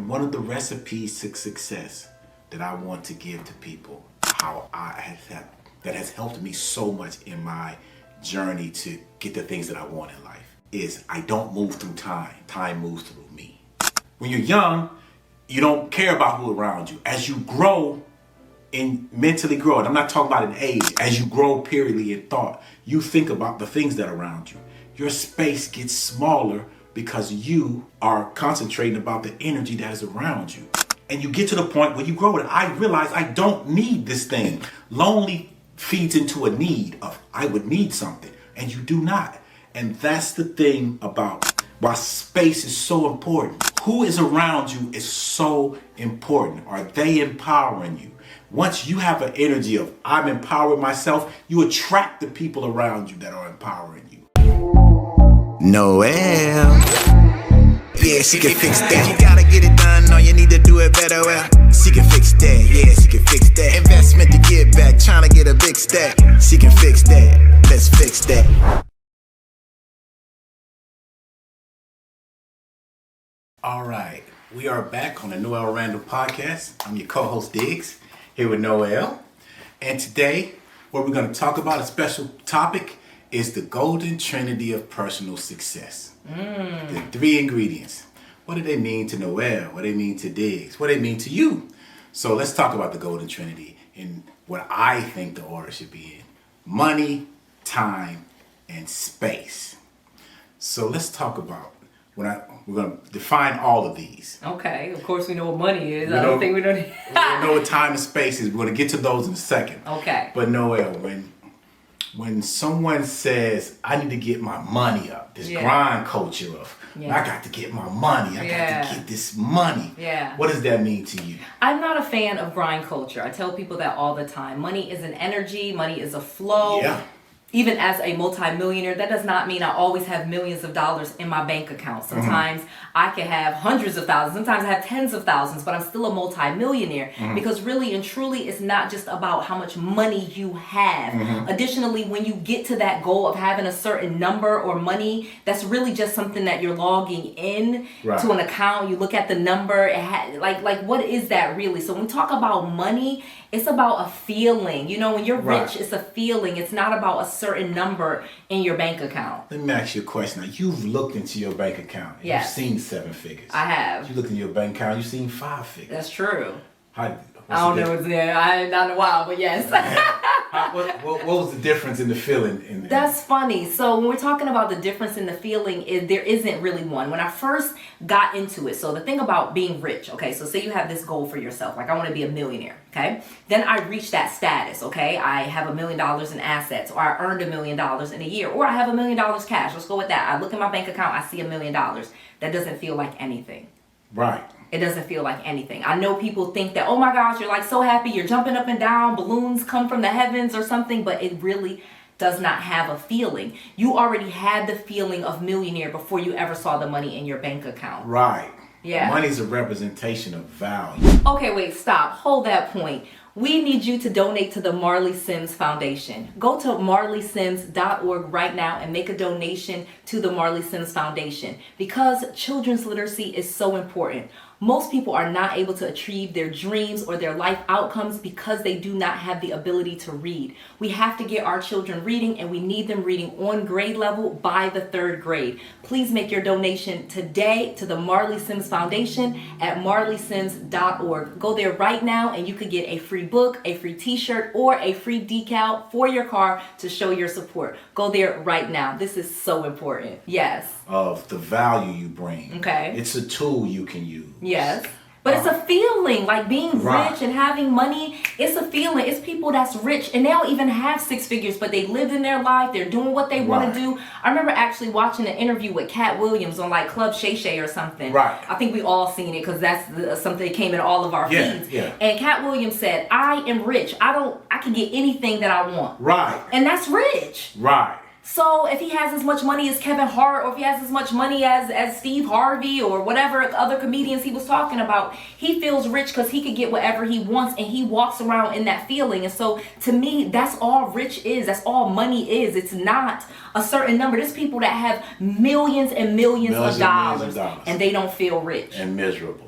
And one of the recipes to success that I want to give to people, that has helped me so much in my journey to get the things that I want in life, is I don't move through time. Time moves through me. When you're young, you don't care about who around you. As you grow and mentally grow, and I'm not talking about an age, as you grow periodly in thought, you think about the things that are around you. Your space gets smaller because you are concentrating about the energy that is around you. And you get to the point where you grow and I realize I don't need this thing. Lonely feeds into a need of I would need something, and you do not. And that's the thing about why space is so important. Who is around you is so important. Are they empowering you? Once you have an energy of I'm empowering myself, you attract the people around you that are empowering you. Noelle. Yeah, she can fix that. You gotta get it done, no, you need to do it better. Well, she can fix that. Yeah, she can fix that. Investment to get back, trying to get a big stack. She can fix that. Let's fix that. All right, we are back on the Noelle Randall podcast. I'm your co-host Dyggz, here with Noelle. And today, what we're going to talk about, a special topic, is the golden trinity of personal success. The 3 ingredients. What do they mean to Noelle? What do they mean to Dyggz? What do they mean to you? So let's talk about the golden trinity and what I think the order should be in. Money, time, and space. So let's talk about we're going to define all of these. Okay, of course we know what money is. We know what time and space is. We're going to get to those in a second. Okay. But Noelle, when someone says, I need to get my money up, this grind culture of, I got to get my money, I got to get this money. Yeah. What does that mean to you? I'm not a fan of grind culture. I tell people that all the time. Money is an energy, money is a flow. Yeah. Even as a multimillionaire, that does not mean I always have millions of dollars in my bank account. Sometimes I can have hundreds of thousands. Sometimes I have tens of thousands, but I'm still a multimillionaire because really and truly it's not just about how much money you have. Additionally, when you get to that goal of having a certain number or money, that's really just something that you're logging in to an account. You look at the number, like what is that really? So when we talk about money, it's about a feeling. You know, when you're rich, it's a feeling. It's not about a certain number in your bank account. Let me ask you a question. Now, you've looked into your bank account. Yes. You've seen 7 figures. I have. You looked in your bank account, you've seen 5 figures. That's true. I don't know what's there. Not in a while, but yes. What was the difference in the feeling? That's funny. So when we're talking about the difference in the feeling, there isn't really one. When I first got into it, so the thing about being rich, okay, so say you have this goal for yourself, like I want to be a millionaire, okay? Then I reach that status, okay? I have $1 million in assets, or I earned $1 million in a year, or I have $1 million cash. Let's go with that. I look at my bank account, I see $1 million. That doesn't feel like anything. Right. It doesn't feel like anything. I know people think that, oh my gosh, you're like so happy, you're jumping up and down, balloons come from the heavens or something, but it really does not have a feeling. You already had the feeling of millionaire before you ever saw the money in your bank account. Right. Yeah. Money's a representation of value. Okay, wait, stop. Hold that point. We need you to donate to the Marley Sims Foundation. Go to marleysims.org right now and make a donation to the Marley Sims Foundation because children's literacy is so important. Most people are not able to achieve their dreams or their life outcomes because they do not have the ability to read. We have to get our children reading, and we need them reading on grade level by the 3rd grade. Please make your donation today to the Marley Sims Foundation at marleysims.org. Go there right now and you could get a free book, a free t-shirt, or a free decal for your car to show your support. Go there right now. This is so important. Yes. Of the value you bring. Okay. It's a tool you can use. Yes. But it's a feeling, like being Right. rich and having money, it's a feeling. It's people that's rich and they don't even have 6 figures, but they lived in their life. They're doing what they want to do. I remember actually watching an interview with Cat Williams on like Club Shay Shay or something. Right. I think we all seen it because that's something that came in all of our feeds. Yeah. And Cat Williams said, I am rich. I can get anything that I want. Right. And that's rich. Right. So if he has as much money as Kevin Hart, or if he has as much money as Steve Harvey, or whatever other comedians he was talking about, he feels rich because he could get whatever he wants, and he walks around in that feeling. And so to me, that's all rich is. That's all money is. It's not a certain number. There's people that have millions and millions of dollars, and they don't feel rich. And miserable.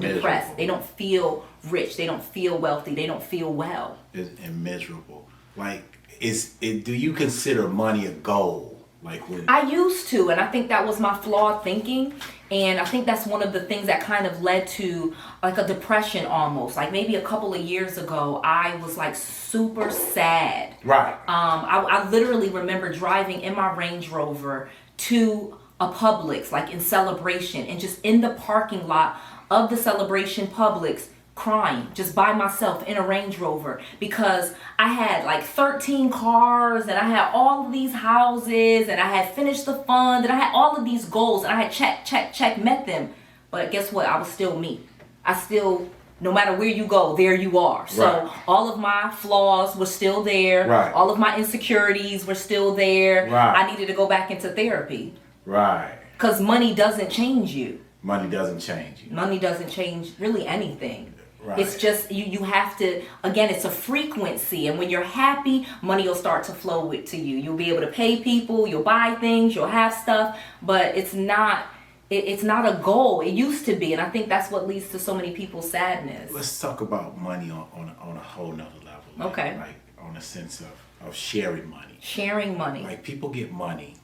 Depressed. They don't feel rich. They don't feel wealthy. They don't feel well. And miserable. Like, do you consider money a goal? Like when I used to, and I think that was my flawed thinking, and I think that's one of the things that kind of led to like a depression almost. Like maybe a couple of years ago, I was like super sad. Right. I literally remember driving in my Range Rover to a Publix, like in Celebration, and just in the parking lot of the Celebration Publix, crying just by myself in a Range Rover, because I had like 13 cars, and I had all of these houses, and I had finished the fund, and I had all of these goals, and I had check, met them. But guess what? I was still me. I still, no matter where you go, there you are. So right. All of my flaws were still there. Right. All of my insecurities were still there. Right. I needed to go back into therapy. Right. Because money doesn't change you. Money doesn't change you. Money doesn't change really anything. Right. It's just you have to, again, it's a frequency, and when you're happy, money will start to flow to you. You'll be able to pay people, you'll buy things, you'll have stuff, but it's not a goal. It used to be, and I think that's what leads to so many people's sadness. Let's talk about money on a whole nother level. Okay. Like on a sense of sharing money. Sharing money. Like people get money,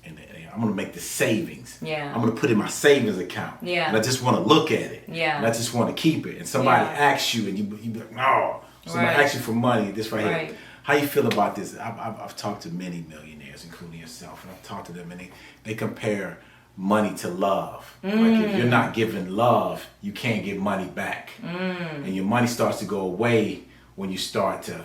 and I'm gonna make the savings. Yeah. I'm gonna put it in my savings account. Yeah. And I just want to look at it. Yeah. And I just want to keep it. And somebody Yeah. asks you, and you be like, no. Somebody Right. asks you for money. This right Right. here. How you feel about this? I've talked to many millionaires, including yourself, and I've talked to them, and they compare money to love. Like if you're not giving love, you can't get money back. And your money starts to go away when you start to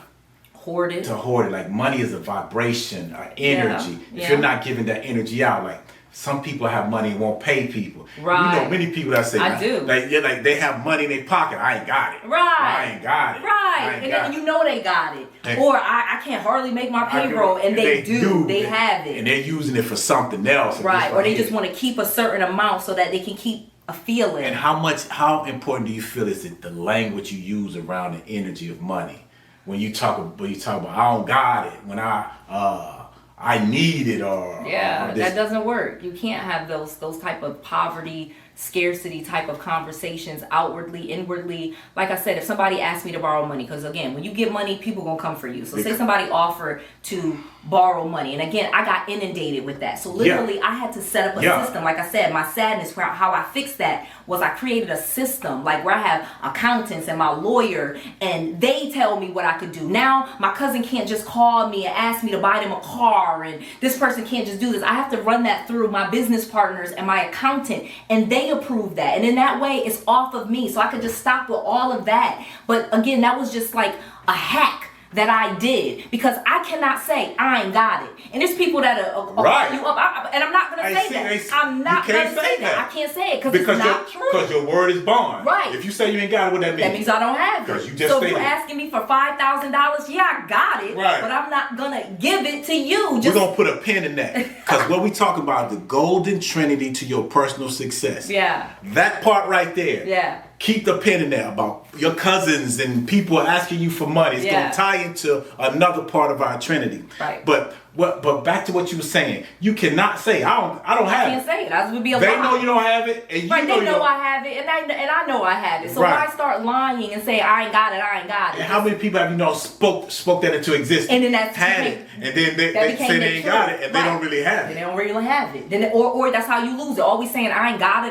Hoard it. Like money is a vibration, energy. Yeah. If you're not giving that energy out, like some people have money and won't pay people. Right. You know many people that say, I do. Like they have money in their pocket. I ain't got it. Right. I ain't got it. Right. And then you know they got it. And or I can't hardly make my payroll, and they do. They have it. And they're using it for something else. Right. Or they just want to keep a certain amount so that they can keep a feeling. And how important do you feel is it the language you use around the energy of money? When you talk about I don't got it, when I need it, or that doesn't work. You can't have those type of poverty, scarcity type of conversations outwardly, inwardly. Like I said, if somebody asks me to borrow money, because again, when you get money, people gonna come for you. So say somebody offered to borrow money, and again, I got inundated with that. So literally, I had to set up a system. Like I said, my sadness, how I fixed that was I created a system, like where I have accountants and my lawyer, and they tell me what I could do. Now, my cousin can't just call me and ask me to buy them a car, and this person can't just do this. I have to run that through my business partners and my accountant, and they approve that. And in that way, it's off of me. So I could just stop with all of that. But again, that was just like a hack that I did, because I cannot say I ain't got it. And there's people that are right. You up, and I'm not gonna say that. I'm not gonna say that. I can't say it because it's not true. Because your word is bond. Right. If you say you ain't got it, what that means? That means I don't have it. Because you just so stated. if you're asking me for $5,000, yeah, I got it. Right. But I'm not gonna give it to you. We're gonna put a pin in that, because what we talk about, the golden trinity to your personal success. Yeah. That part right there. Yeah. Keep the pin in there about your cousins and people asking you for money. It's gonna tie into another part of our trinity. Right. But back to what you were saying, you cannot say I don't have it. I can't say it. That would be a They lie. know you don't have it, and you right, know they know I have it, and I know I have it. So Right. when I start lying and say I ain't got it, And how many people have you know spoke that into existence? And then that's had it, and then they say they ain't got it, and they don't really have Then it. they don't really have it. Then or that's how you lose it. Always saying I ain't got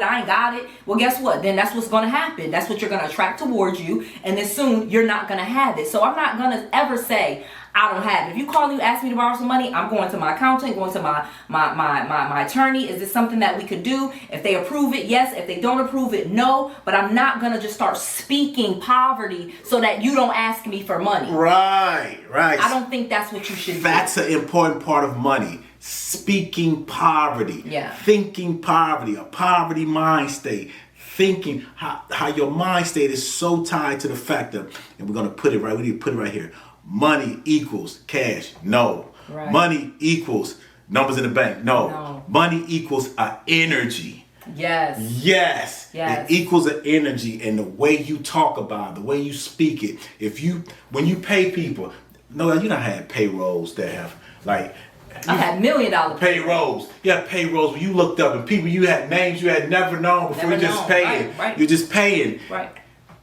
it. Well, guess what? Then that's what's gonna happen. That's what you're gonna attract towards you, and then soon you're not gonna have it. So I'm not gonna ever say I don't have it. If you call me, ask me to borrow some money, I'm going to my accountant, going to my attorney. Is this something that we could do? If they approve it, yes. If they don't approve it, no. But I'm not gonna just start speaking poverty so that you don't ask me for money. Right. I don't think that's what you should do. That's an important part of money. Speaking poverty. Yeah. Thinking poverty. A poverty mind state. Thinking how your mind state is so tied to the fact of, and we're gonna put it right. We need to put it right here. Money equals cash. No. Right. Money equals numbers in the bank. No. No. Money equals an energy. Yes. Yes. Yes. It equals an energy, and the way you talk about it, the way you speak it. When you pay people, Noelle, you done had payrolls that have like. I had $1 million payrolls. You had payrolls when you looked up and people you had names you had never known before. You're just paying. Right. You're just paying. Right.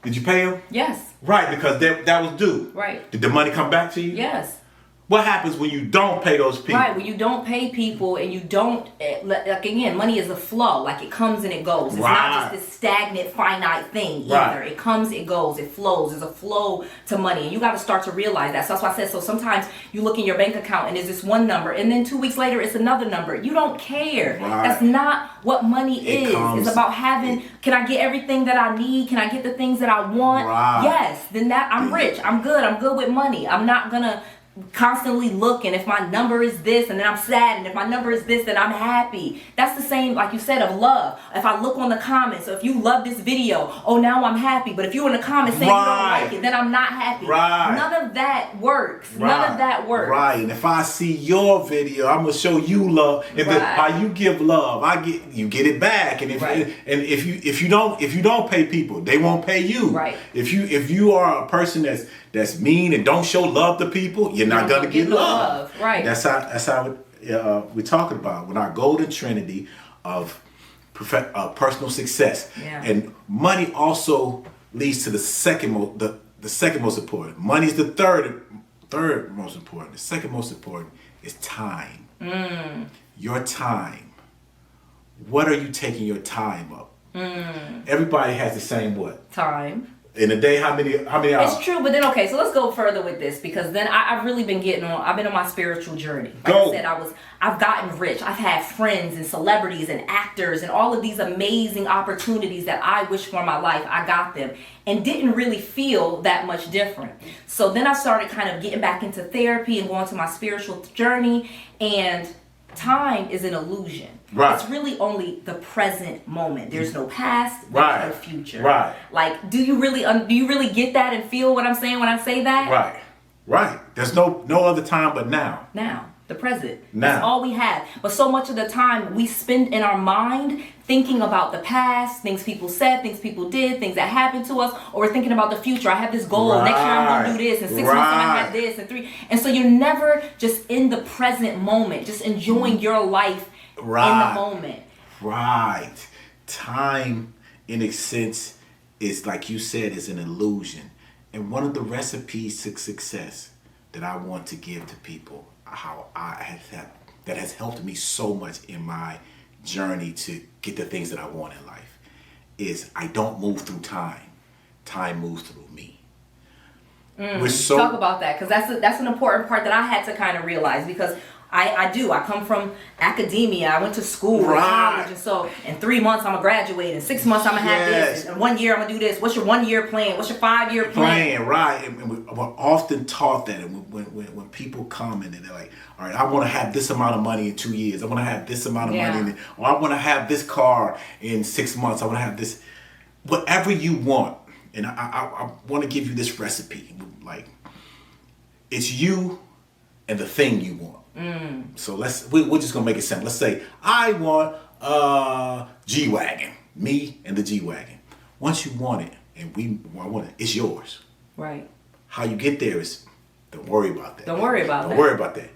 Did you pay them? Yes. Right, because that was due. Right. Did the money come back to you? Yes. What happens when you don't pay those people? Right, when you don't pay people and you don't, like again, money is a flow. Like it comes and it goes. It's not just this stagnant, finite thing either. It comes, it goes, it flows. There's a flow to money. And you got to start to realize that. So that's why I said, so sometimes you look in your bank account and there's this one number and then 2 weeks later it's another number. You don't care. Right. That's not what money is. It's about having, can I get everything that I need? Can I get the things that I want? Right. Yes, then I'm rich. I'm good with money. I'm not going to constantly looking if my number is this and then I'm sad, and if my number is this then I'm happy. That's the same, like you said, of love. If I look on the comments, so if you love this video, oh now I'm happy, but if you're in the comments saying you don't like it, then I'm not happy. None of that works. None of that works. Right. And if I see your video, I'm gonna show you love. How you give love, you get it back. And if you don't pay people, they won't pay you. Right. If you are a person that's mean and don't show love to people, you're not gonna get love. Right. That's how we're talking about when our golden trinity of personal success. Yeah. And money also leads to the second most important. Money is the third most important. The second most important is time. Your time. What are you taking your time up? Everybody has the same what? Time. In a day, how many hours? It's true, but then okay, so let's go further with this, because then I've really been I've been on my spiritual journey. Like I said, I've gotten rich. I've had friends and celebrities and actors and all of these amazing opportunities that I wish for in my life. I got them and didn't really feel that much different. So then I started kind of getting back into therapy and going to my spiritual journey, and time is an illusion. Right. It's really only the present moment. There's no past, right. There's no future. Right. Like, do you really get that and feel what I'm saying when I say that? Right. Right. There's no other time but now. Now. The present. Now. That's all we have. But so much of the time we spend in our mind thinking about the past, things people said, things people did, things that happened to us, or we're thinking about the future. I have this goal. Right. Next year I'm going to do this. In 6 months I'm going to have this. In 3. And so you're never just in the present moment, just enjoying your life in the moment. Right. Time, in a sense, is like you said, is an illusion. And one of the recipes to success that I want to give to people, that has helped me so much in my journey to get the things that I want in life, is I don't move through time. Time moves through me. Talk about that, because that's an important part that I had to kind of realize, because I come from academia. I went to school, college, and so in 3 months I'm gonna graduate. In 6 months I'm gonna have this. In 1 year I'm gonna do this. What's your 1 year plan? What's your 5-year plan? Right. And we're often taught that. And when people come and they're like, all right, I want to have this amount of money in 2 years. I want to have this amount of money, or I want to have this car in 6 months. I want to have this, whatever you want. And I want to give you this recipe. Like, it's you and the thing you want. So we're just gonna make it simple. Let's say I want a G-Wagon. Me and the G-Wagon. Once you want it, and I want it, it's yours. Right. How you get there is, don't worry about that. Don't worry about that.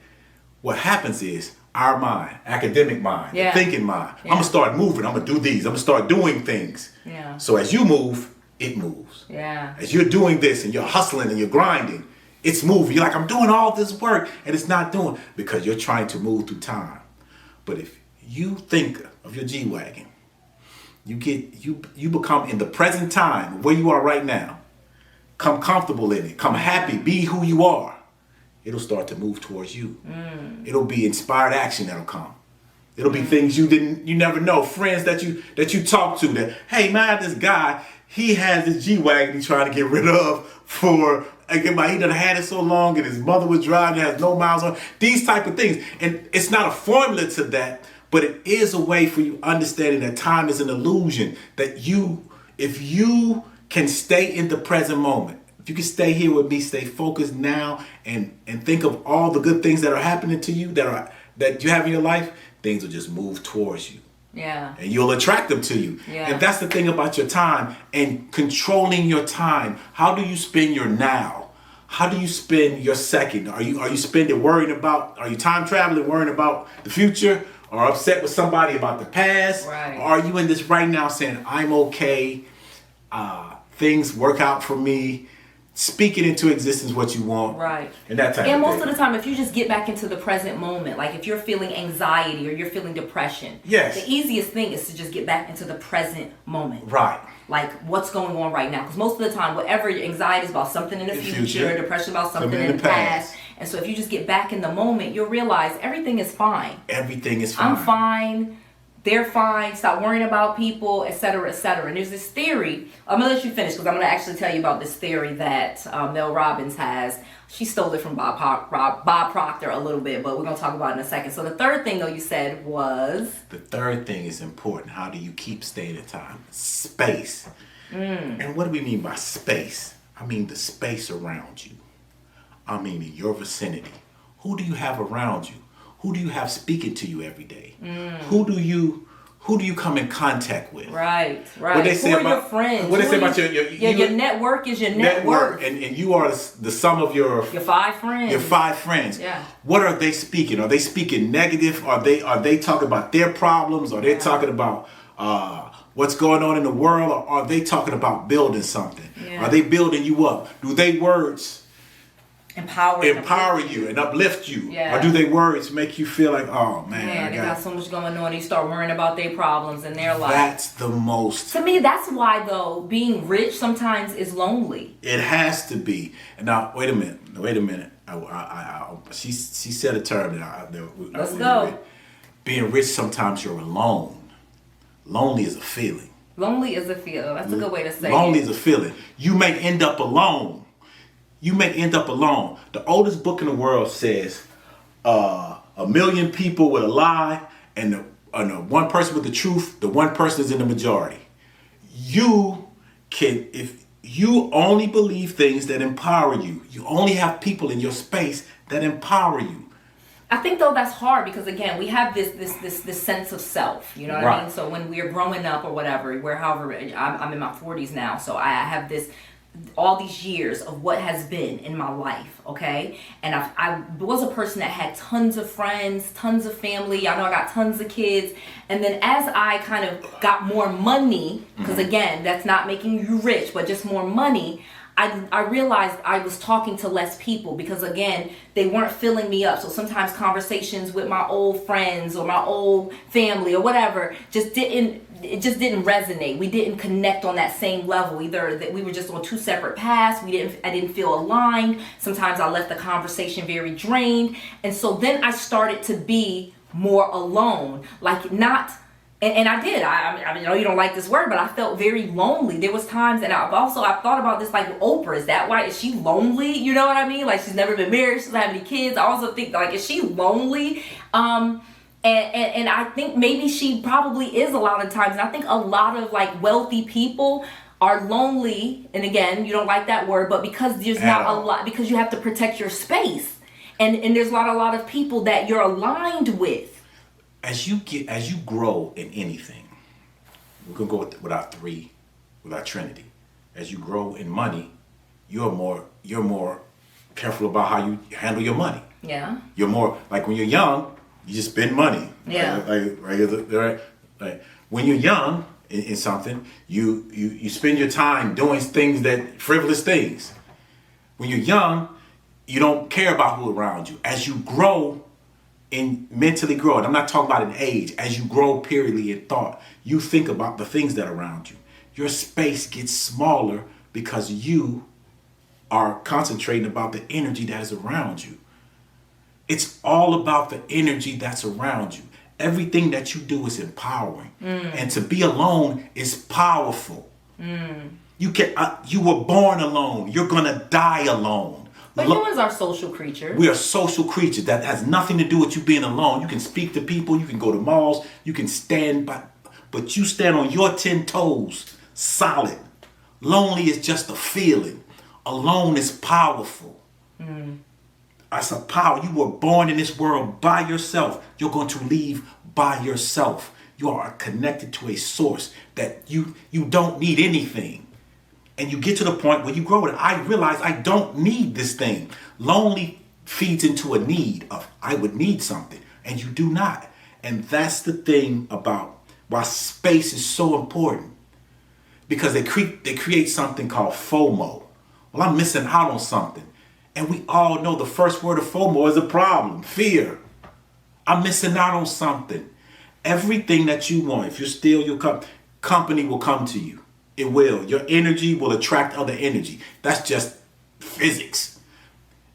What happens is our mind, academic mind, thinking mind. I'm gonna start moving. I'm gonna do these. I'm gonna start doing things. Yeah. So as you move, it moves. Yeah. As you're doing this and you're hustling and you're grinding, it's moving. You're like, I'm doing all this work, and it's not doing, because you're trying to move through time. But if you think of your G-Wagon, you become in the present time where you are right now. Come comfortable in it. Come happy. Be who you are. It'll start to move towards you. It'll be inspired action that'll come. It'll be things you never know. Friends that you talk to that, hey man, this guy, he has this G-Wagon he's trying to get rid of he done had it so long, and his mother was driving, it has no miles on. These type of things. And it's not a formula to that, but it is a way for you understanding that time is an illusion. That if you can stay in the present moment, If you can stay here with me, stay focused now, and think of all the good things that are happening to you, that you have in your life, things will just move towards you. Yeah. And you'll attract them to you. Yeah. And that's the thing about your time and controlling your time. How do you spend your now? How do you spend your second? Are you spending are you time traveling, worrying about the future, or upset with somebody about the past? Right. Or are you in this right now saying, I'm okay, things work out for me, speaking into existence what you want, right? And that type and of most thing. of the time, if you just get back into the present moment, like if you're feeling anxiety or you're feeling depression, yes, the easiest thing is to just get back into the present moment, right? Like what's going on right now, because most of the time, whatever your anxiety is about something in the future, depression about something in the past. And so if you just get back in the moment, you'll realize everything is fine. Everything is fine. I'm fine. They're fine. Stop worrying about people, etc., etc. And there's this theory. I'm gonna let you finish because I'm gonna actually tell you about this theory that Mel Robbins has. She stole it from Bob Proctor a little bit, but we're gonna talk about it in a second. So the third thing, though, you said was the third thing is important. How do you keep staying in time? Space. And what do we mean by space? I mean the space around you. I mean in your vicinity. Who do you have around you? Who do you have speaking to you every day? Who do you come in contact with? Right. What they say Who are about your friends? What they say about your network is your network. And you are the sum of your 5 friends. Your 5 friends. Yeah. What are they speaking? Are they speaking negative? Are they talking about their problems? Are they talking about what's going on in the world? Or are they talking about building something? Yeah. Are they building you up? Do they words empower you and uplift you? Yeah. Or do they words make you feel like, oh man, they got so much going on, you start worrying about their problems in their life. That's the most. To me, that's why, though, being rich sometimes is lonely. It has to be. And now, wait a minute. She said a term that Let's go. Being rich, sometimes you're alone. Lonely is a feeling. Lonely is a feeling. That's a good way to say it. Lonely is a feeling. You may end up alone. The oldest book in the world says 1 million people with a lie and the one person with the truth, the one person is in the majority. If you only believe things that empower you, you only have people in your space that empower you. I think, though, that's hard because, again, we have this sense of self, you know what I mean? So when we're growing up or whatever, I'm in my 40s now, so I have all these years of what has been in my life, okay? And I was a person that had tons of friends, tons of family. I know I got tons of kids. And then as I kind of got more money, because again, that's not making you rich, but just more money, I realized I was talking to less people because, again, they weren't filling me up. So sometimes conversations with my old friends or my old family or whatever just didn't resonate. We didn't connect on that same level. Either that we were just on 2 separate paths. I didn't feel aligned. Sometimes I left the conversation very drained. And so then I started to be more alone. Like not... And I did. I know you don't like this word, but I felt very lonely. There was times, and I've thought about this, like Oprah. Is that why? Is she lonely? You know what I mean? Like she's never been married. She doesn't have any kids. I also think, like, is she lonely? And I think maybe she probably is a lot of times. And I think a lot of like wealthy people are lonely. And again, you don't like that word, but because there's not a lot, because you have to protect your space, and there's not a lot of people that you're aligned with. As you grow in anything, we're gonna go with our Trinity. As you grow in money, you're more careful about how you handle your money. Yeah. You're more like when you're young, you just spend money. Yeah. Like when you're young in something, you spend your time doing frivolous things. When you're young, you don't care about who around you. As you grow and mentally grow, and I'm not talking about an age, as you grow periodly in thought, you think about the things that are around you. Your space gets smaller because you are concentrating about the energy that is around you. It's all about the energy that's around you. Everything that you do is empowering. And to be alone is powerful. You were born alone. You're gonna die alone. But humans are social creatures. We are social creatures. That has nothing to do with you being alone. You can speak to people. You can go to malls. You can but you stand on your 10 toes, solid. Lonely is just a feeling. alone is powerful. That's a power. You were born in this world by yourself. You're going to leave by yourself. You are connected to a source that you don't need anything. And you get to the point where you grow it. I realize I don't need this thing. Lonely feeds into a need of I would need something, and you do not. And that's the thing about why space is so important, because they create something called FOMO. Well, I'm missing out on something. And we all know the first word of FOMO is a problem, fear. I'm missing out on something. Everything that you want, if you're still your company will come to you. It will. Your energy will attract other energy. That's just physics.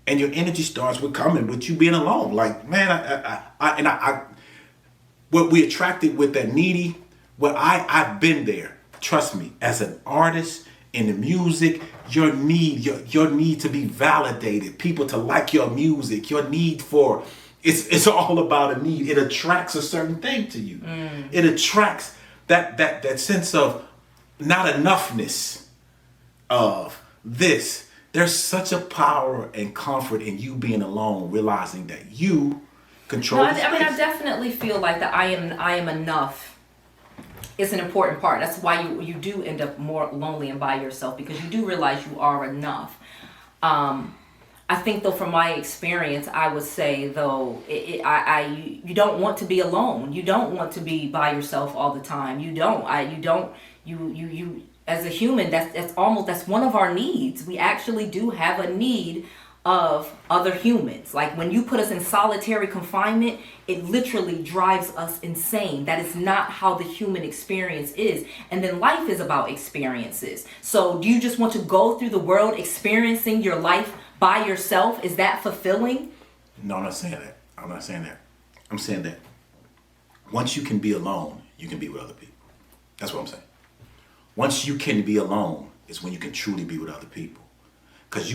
And your energy starts with coming, with you being alone. Like, man, what we attracted with that needy, I've been there. Trust me, as an artist in the music, your need to be validated, people to like your music, your need for, it's all about a need. It attracts a certain thing to you. It attracts that sense of not enoughness of this. There's such a power and comfort in you being alone, realizing that you control. I mean, I definitely feel like that I am enough. It's an important part. That's why you do end up more lonely and by yourself, because you do realize you are enough. I think though, from my experience, I would say though, you don't want to be alone. You don't want to be by yourself all the time. You as a human, that's one of our needs. We actually do have a need of other humans. Like when you put us in solitary confinement, it literally drives us insane. That is not how the human experience is. And then life is about experiences. So do you just want to go through the world experiencing your life by yourself? Is that fulfilling? No, I'm not saying that. I'm saying that once you can be alone, you can be with other people. That's what I'm saying. Once you can be alone is when you can truly be with other people. Because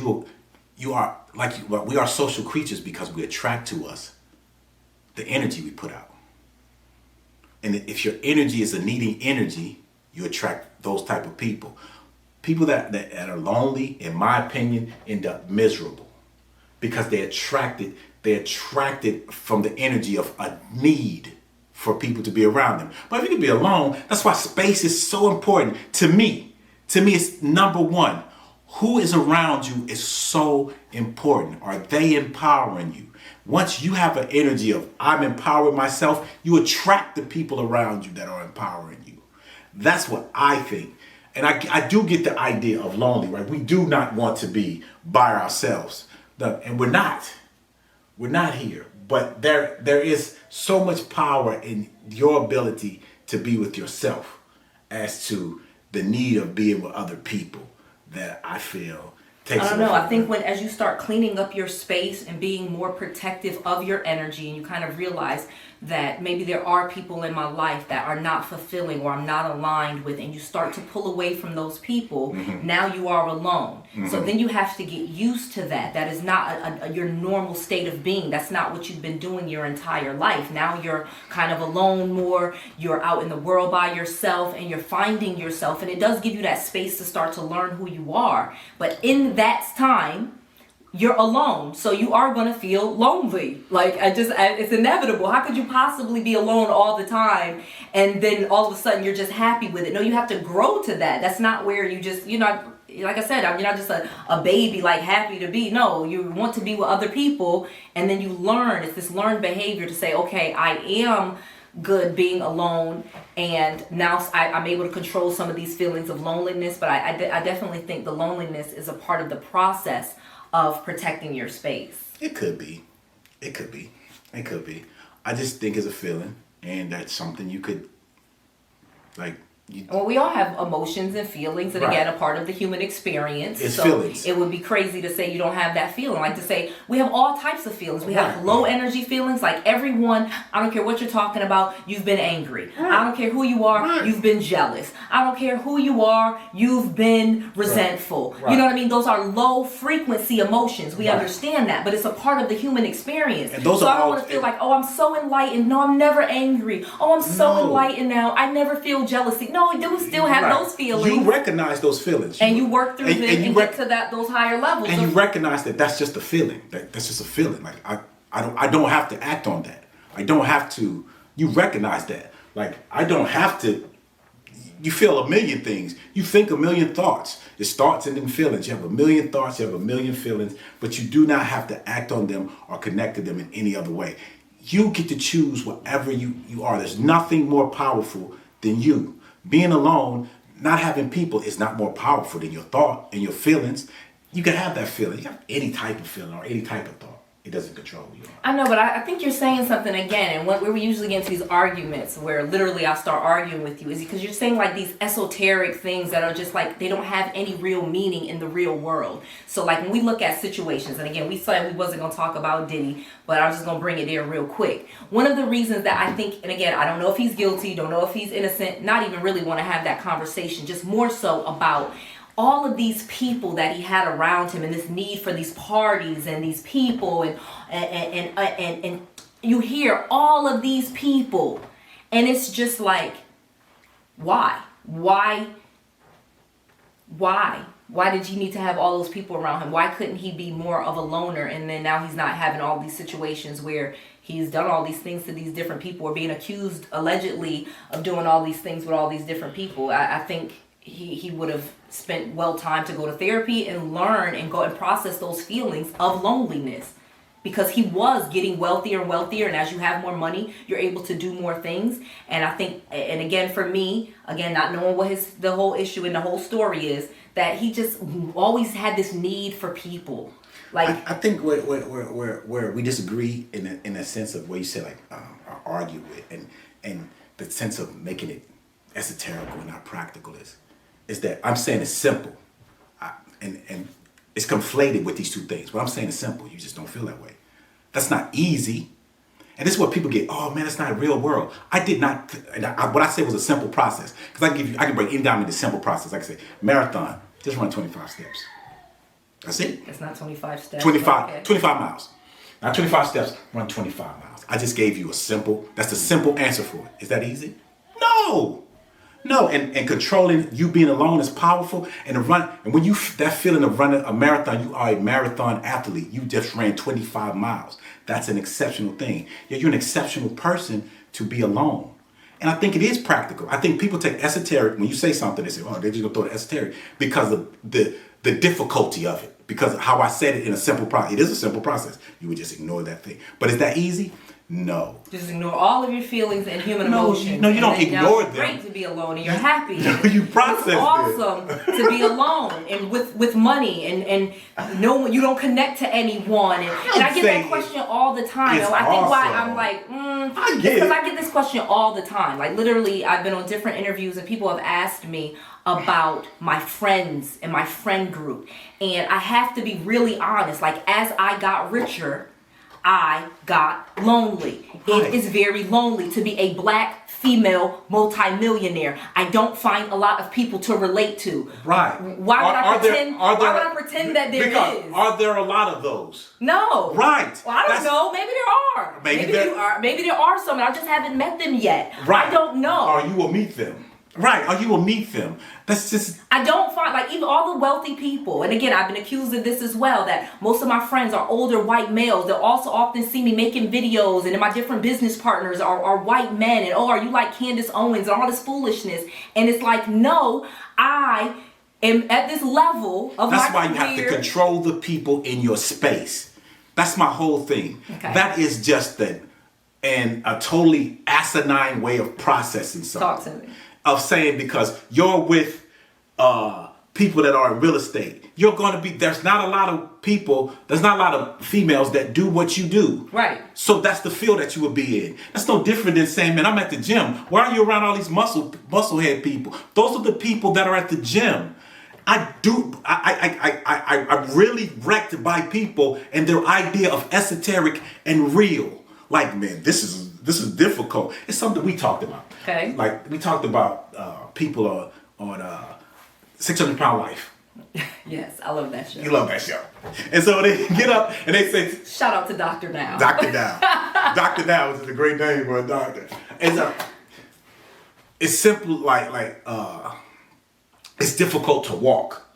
we are social creatures, because we attract to us the energy we put out. And if your energy is a needing energy, you attract those type of people. People that are lonely, in my opinion, end up miserable, because they're attracted from the energy of a need for people to be around them. But if you can be alone, that's why space is so important to me. To me, it's number one. Who is around you is so important. Are they empowering you? Once you have an energy of I'm empowering myself, you attract the people around you that are empowering you. That's what I think. And I do get the idea of lonely, right? We do not want to be by ourselves. And we're not. We're not here. But there is so much power in your ability to be with yourself as to the need of being with other people that I feel takes. I don't know. I think as you start cleaning up your space and being more protective of your energy, and you kind of realize that maybe there are people in my life that are not fulfilling or I'm not aligned with, and you start to pull away from those people, now you are alone. So then you have to get used to that. That is not your normal state of being. That's not what you've been doing your entire life. Now you're kind of alone more. You're out in the world by yourself, and you're finding yourself, and it does give you that space to start to learn who you are. But in that time, you're alone, so you are going to feel lonely. Like, it's inevitable. How could you possibly be alone all the time and then all of a sudden you're just happy with it? No, you have to grow to that. That's not where you just, like I said, you're not just a baby, like happy to be. No, you want to be with other people, and then you learn. It's this learned behavior to say, okay, I am good being alone, and now I'm able to control some of these feelings of loneliness. But I definitely think the loneliness is a part of the process of protecting your space. It could be. I just think it's a feeling, and that's something you could, well, we all have emotions and feelings, and again, a part of the human experience. It's so feelings. It would be crazy to say you don't have that feeling. Like to say we have all types of feelings. We have low energy feelings. Like everyone, I don't care what you're talking about, you've been angry. I don't care who you are, you've been jealous. I don't care who you are, you've been resentful. You know what I mean? Those are low frequency emotions. We understand that, but it's a part of the human experience. And those so are I don't want to feel like, oh, I'm so enlightened. No, I'm never angry. Oh, I'm so enlightened now. I never feel jealousy. No, you do still have those feelings. You recognize those feelings. And you work through them and get to those higher levels. And you recognize that that's just a feeling. That's just a feeling. Like, I don't have to act on that. I don't have to. You recognize that. Like, I don't have to. You feel a million things. You think a million thoughts. It starts in them feelings. You have a million thoughts. You have a million feelings. But you do not have to act on them or connect to them in any other way. You get to choose whatever you are. There's nothing more powerful than you. Being alone, not having people is not more powerful than your thought and your feelings. You can have that feeling. You can have any type of feeling or any type of thought. It doesn't control you. I know, but I think you're saying something again, and when we usually get into these arguments where literally I'll start arguing with you is because you're saying like these esoteric things that are just like they don't have any real meaning in the real world. So like when we look at situations, and again, we said we wasn't going to talk about Diddy, but I'm just going to bring it in real quick. One of the reasons that I think, and again, I don't know if he's guilty, don't know if he's innocent, not even really want to have that conversation, just more so about all of these people that he had around him and this need for these parties and these people and you hear all of these people and it's just like, why did he need to have all those people around him? Why couldn't he be more of a loner? And then now he's not having all these situations where he's done all these things to these different people or being accused allegedly of doing all these things with all these different people. I think he would have spent time to go to therapy and learn and go and process those feelings of loneliness, because he was getting wealthier and wealthier, and as you have more money you're able to do more things. And I think, and again for me, again not knowing what the whole issue and the whole story is, that he just always had this need for people. Like I think where we disagree in a sense of where you said like argue with and the sense of making it esoterical and not practical is that I'm saying it's simple, and it's conflated with these two things. What I'm saying is simple. You just don't feel that way. That's not easy, and this is what people get. Oh man, it's not a real world. I did not. What I said was a simple process, because I can break it down into simple process. Like I said, marathon, just run 25 steps. That's it. It's not 25 steps. 25 miles. Not 25 steps. Run 25 miles. I just gave you that's the simple answer for it. Is that easy? No, and controlling you being alone is powerful. And when you that feeling of running a marathon, you are a marathon athlete. You just ran 25 miles. That's an exceptional thing. Yeah, you're an exceptional person to be alone. And I think it is practical. I think people take esoteric, when you say something, they say, oh, they're just gonna throw the esoteric because of the difficulty of it. Because of how I said it in a simple process. It is a simple process. You would just ignore that thing. But is that easy? No. Just ignore all of your feelings and human emotions. No, you don't ignore them. It's great to be alone and you're happy. No, you process it. It's awesome to be alone and with money and no, you don't connect to anyone. And I get that question all the time. I think why I'm like, I get it. Because I get this question all the time. Like literally, I've been on different interviews and people have asked me about my friends and my friend group. And I have to be really honest. Like as I got richer, I got lonely. Right. It is very lonely to be a black female multimillionaire. I don't find a lot of people to relate to. Right. Why would I pretend that there is? Are there a lot of those? No. Right. Well, I don't know. Maybe there are. Maybe there are some, and I just haven't met them yet. Right. I don't know. Or you will meet them. Right, or you will meet them. That's just... I don't find, like, even all the wealthy people, and again, I've been accused of this as well, that most of my friends are older white males. They'll also often see me making videos, and then my different business partners are white men, and oh, are you like Candace Owens, and all this foolishness. And it's like, no, I am at this level of That's my why you have to control the people in your space. That's my whole thing. Okay. That is just a totally asinine way of processing something. Talk to me. Of saying, because you're with people that are in real estate, you're going to be, there's not a lot of females that do what you do. Right. So that's the field that you would be in. That's no different than saying, man, I'm at the gym. Why are you around all these musclehead people? Those are the people that are at the gym. I'm really wrecked by people and their idea of esoteric and real. Like, man, this is difficult. It's something we talked about. Okay. Like, we talked about people on 600 Pound Life. Yes, I love that show. You love that show. And so they get up and they say... Shout out to Dr. Now. Dr. Now. Dr. Now is a great name for a doctor. And so it's simple, it's difficult to walk,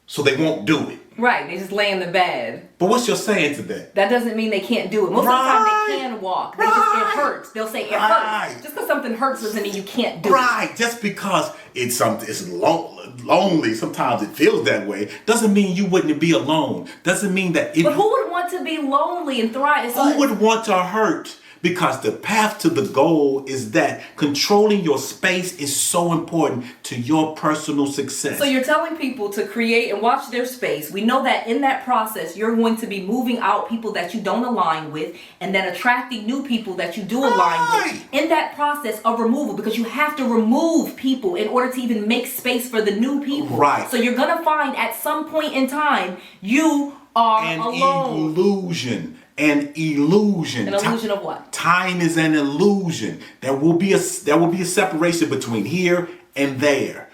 so they won't do it. Right, they just lay in the bed. But what's your saying to that? That doesn't mean they can't do it. Most of the time they can walk. It hurts. They'll say it hurts. Just because something hurts doesn't mean you can't do it. Right, just because it's lonely, sometimes it feels that way, doesn't mean you wouldn't be alone. Doesn't mean that But who would want to be lonely and thrive? Who would want to hurt? Because the path to the goal is that controlling your space is so important to your personal success. So you're telling people to create and watch their space. We know that in that process, you're going to be moving out people that you don't align with and then attracting new people that you do align with in that process of removal, because you have to remove people in order to even make space for the new people. Right. So you're going to find at some point in time, you are alone. An illusion. An illusion of what? Time is an illusion. There will be a separation between here and there.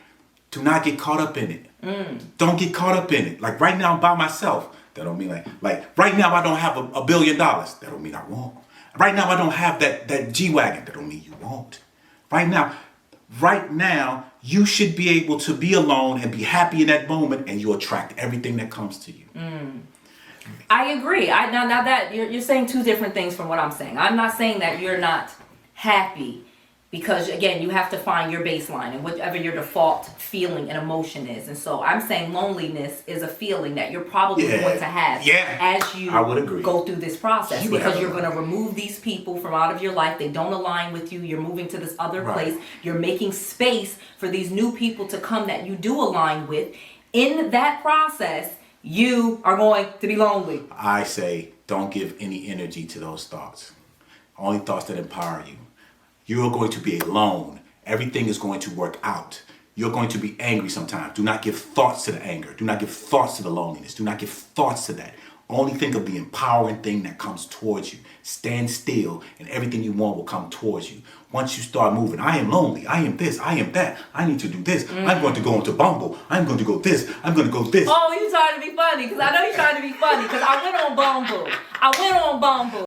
Do not get caught up in it. Don't get caught up in it. Like right now I'm by myself. That don't mean like right now I don't have $1 billion. That don't mean I won't. Right now I don't have that G-Wagon. That don't mean you won't. Right now you should be able to be alone and be happy in that moment, and you attract everything that comes to you. I agree. Now that you're saying two different things from what I'm saying. I'm not saying that you're not happy, because again, you have to find your baseline and whatever your default feeling and emotion is. And so I'm saying loneliness is a feeling that you're probably going to have as you go through this process, because you're going to remove these people from out of your life. They don't align with you. You're moving to this other place. You're making space for these new people to come that you do align with. In that process, you are going to be lonely. I say don't give any energy to those thoughts. Only thoughts that empower you. You're going to be alone. Everything is going to work out. You're going to be angry sometimes. Do not give thoughts to the anger. Do not give thoughts to the loneliness. Do not give thoughts to that. Only think of the empowering thing that comes towards you. Stand still and everything you want will come towards you. Once you start moving, I am lonely, I am this, I am that, I need to do this, I'm going to go into Bumble, I'm going to go this, I'm going to go this. Oh, you trying to be funny, because I know you're trying to be funny, because I went on Bumble.